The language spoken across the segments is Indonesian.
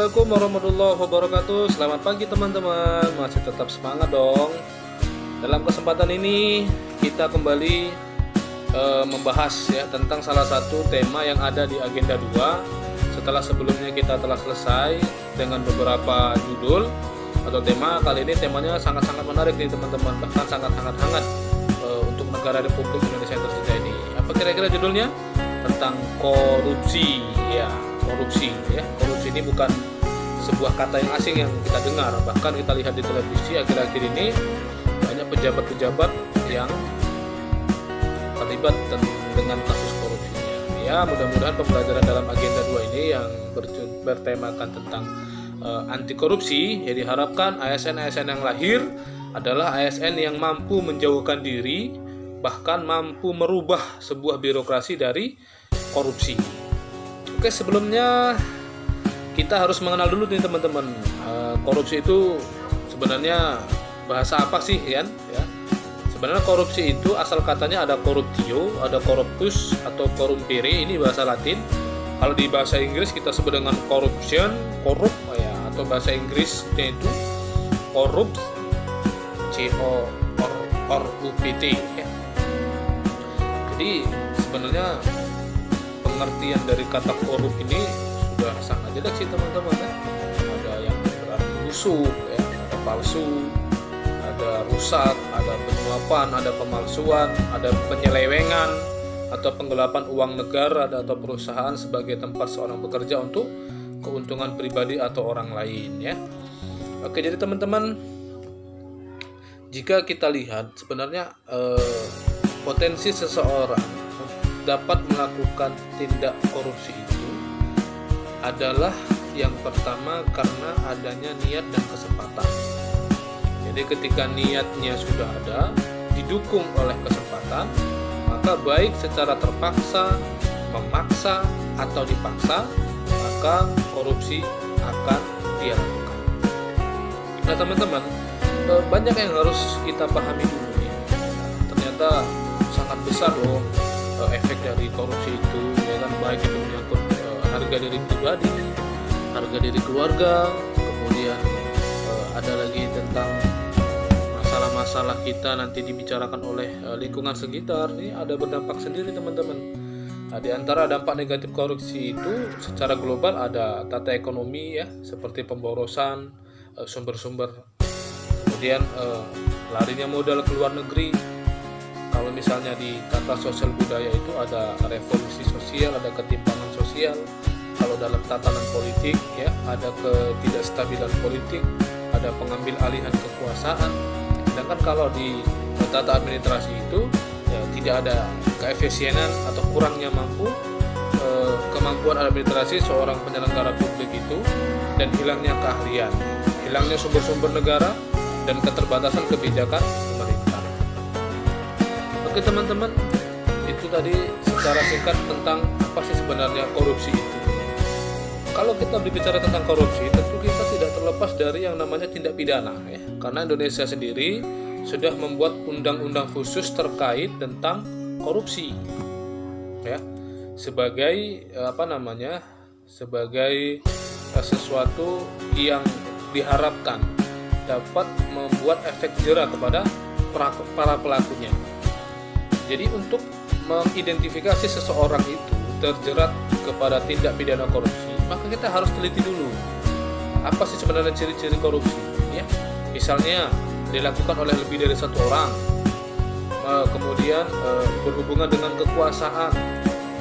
Assalamualaikum warahmatullahi wabarakatuh. Selamat pagi teman-teman. Masih tetap semangat dong. Dalam kesempatan ini kita kembali membahas ya tentang salah satu tema yang ada di agenda 2. Setelah sebelumnya kita telah selesai dengan beberapa judul atau tema, kali ini temanya sangat-sangat menarik nih teman-teman, bahkan sangat-sangat hangat untuk negara Republik Indonesia yang tercinta ini. Apa kira-kira judulnya? Tentang korupsi ya. Korupsi ini bukan sebuah kata yang asing yang kita dengar, bahkan kita lihat di televisi akhir-akhir ini banyak pejabat-pejabat yang terlibat dengan kasus korupsinya. Ya, mudah-mudahan pembelajaran dalam agenda 2 ini yang bertemakan tentang anti korupsi, ya diharapkan ASN-ASN yang lahir adalah ASN yang mampu menjauhkan diri, bahkan mampu merubah sebuah birokrasi dari korupsi. Oke, sebelumnya kita harus mengenal dulu nih teman-teman, korupsi itu sebenarnya bahasa apa sih ya? Sebenarnya korupsi itu asal katanya ada corruptio, ada corruptus atau corrumpere, ini bahasa Latin. Kalau di bahasa Inggris kita sebut dengan corruption, korup ya, atau bahasa Inggrisnya itu corrupt, CORUPT ya. Jadi sebenarnya pengertian dari kata korup ini sudah sangat jelek sih teman-teman ya. Ada yang berarti busuk ya, ada palsu, ada rusak, ada penyuapan, ada pemalsuan, ada penyelewengan atau penggelapan uang negara atau perusahaan sebagai tempat seorang bekerja untuk keuntungan pribadi atau orang lain ya. Oke, jadi teman-teman, jika kita lihat sebenarnya potensi seseorang dapat melakukan tindak korupsi itu adalah yang pertama karena adanya niat dan kesempatan. Jadi ketika niatnya sudah ada, didukung oleh kesempatan, maka baik secara terpaksa, memaksa, atau dipaksa, maka korupsi akan dilakukan. Nah teman-teman, banyak yang harus kita pahami dulu ya. Ternyata sangat besar loh efek dari korupsi itu, ya kan, baik itu menyangkut harga diri pribadi, harga diri keluarga, kemudian ada lagi tentang masalah-masalah kita nanti dibicarakan oleh lingkungan sekitar. Ini ada berdampak sendiri teman-teman. Nah, di antara dampak negatif korupsi itu secara global ada tata ekonomi ya, seperti pemborosan sumber-sumber, kemudian larinya modal ke luar negeri. Kalau misalnya di tata sosial budaya itu ada revolusi sosial, ada ketimpangan sosial. Kalau dalam tatanan politik ya ada ketidakstabilan politik, ada pengambil alihan kekuasaan. Sedangkan kalau di tata administrasi itu ya tidak ada keefisienan atau kurangnya kemampuan administrasi seorang penyelenggara publik itu, dan hilangnya keahlian, hilangnya sumber-sumber negara, dan keterbatasan kebijakan pemerintah. Oke teman-teman, itu tadi secara singkat tentang apa sih sebenarnya korupsi itu. Kalau kita berbicara tentang korupsi, tentu kita tidak terlepas dari yang namanya tindak pidana ya. Karena Indonesia sendiri sudah membuat undang-undang khusus terkait tentang korupsi ya, sebagai sebagai sesuatu yang diharapkan dapat membuat efek jera kepada para pelakunya. Jadi untuk mengidentifikasi seseorang itu terjerat kepada tindak pidana korupsi, maka kita harus teliti dulu apa sih sebenarnya ciri-ciri korupsi ya. Misalnya dilakukan oleh lebih dari satu orang, kemudian berhubungan dengan kekuasaan,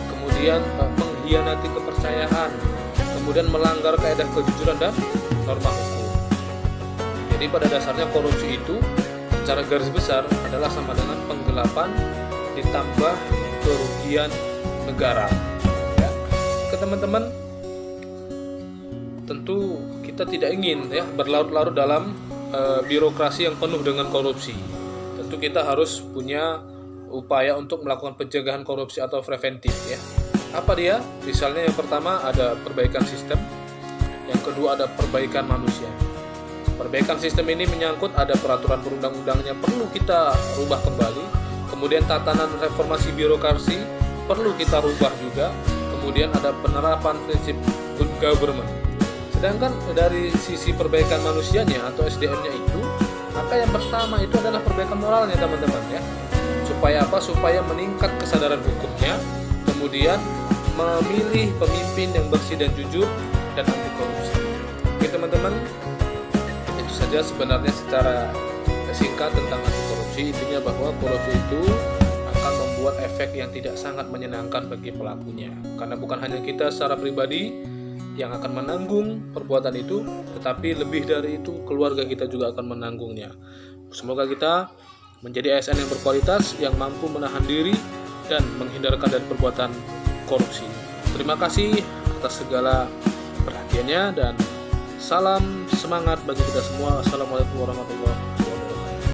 kemudian mengkhianati kepercayaan, kemudian melanggar kaidah kejujuran dan norma hukum. Jadi pada dasarnya korupsi itu secara garis besar adalah sama dengan penggelapan ditambah kerugian negara ya. Ke teman-teman, tentu kita tidak ingin ya berlarut-larut dalam birokrasi yang penuh dengan korupsi. Tentu kita harus punya upaya untuk melakukan pencegahan korupsi atau preventif ya. Apa dia? Misalnya yang pertama ada perbaikan sistem, yang kedua ada perbaikan manusia. Perbaikan sistem ini menyangkut ada peraturan perundang-undangnya perlu kita rubah kembali. Kemudian tatanan reformasi birokrasi perlu kita rubah juga. Kemudian ada penerapan prinsip good government. Sedangkan dari sisi perbaikan manusianya atau SDM-nya itu, maka yang pertama itu adalah perbaikan moralnya teman-teman ya. Supaya apa? Supaya meningkat kesadaran hukumnya, kemudian memilih pemimpin yang bersih dan jujur dan anti korupsi. Oke teman-teman, itu saja sebenarnya secara singkat tentang anti korupsi. Intinya bahwa korupsi itu akan membuat efek yang tidak sangat menyenangkan bagi pelakunya, karena bukan hanya kita secara pribadi yang akan menanggung perbuatan itu, tetapi lebih dari itu keluarga kita juga akan menanggungnya. Semoga kita menjadi ASN yang berkualitas, yang mampu menahan diri dan menghindarkan dari perbuatan korupsi. Terima kasih atas segala perhatiannya dan salam semangat bagi kita semua. Assalamualaikum warahmatullahi wabarakatuh.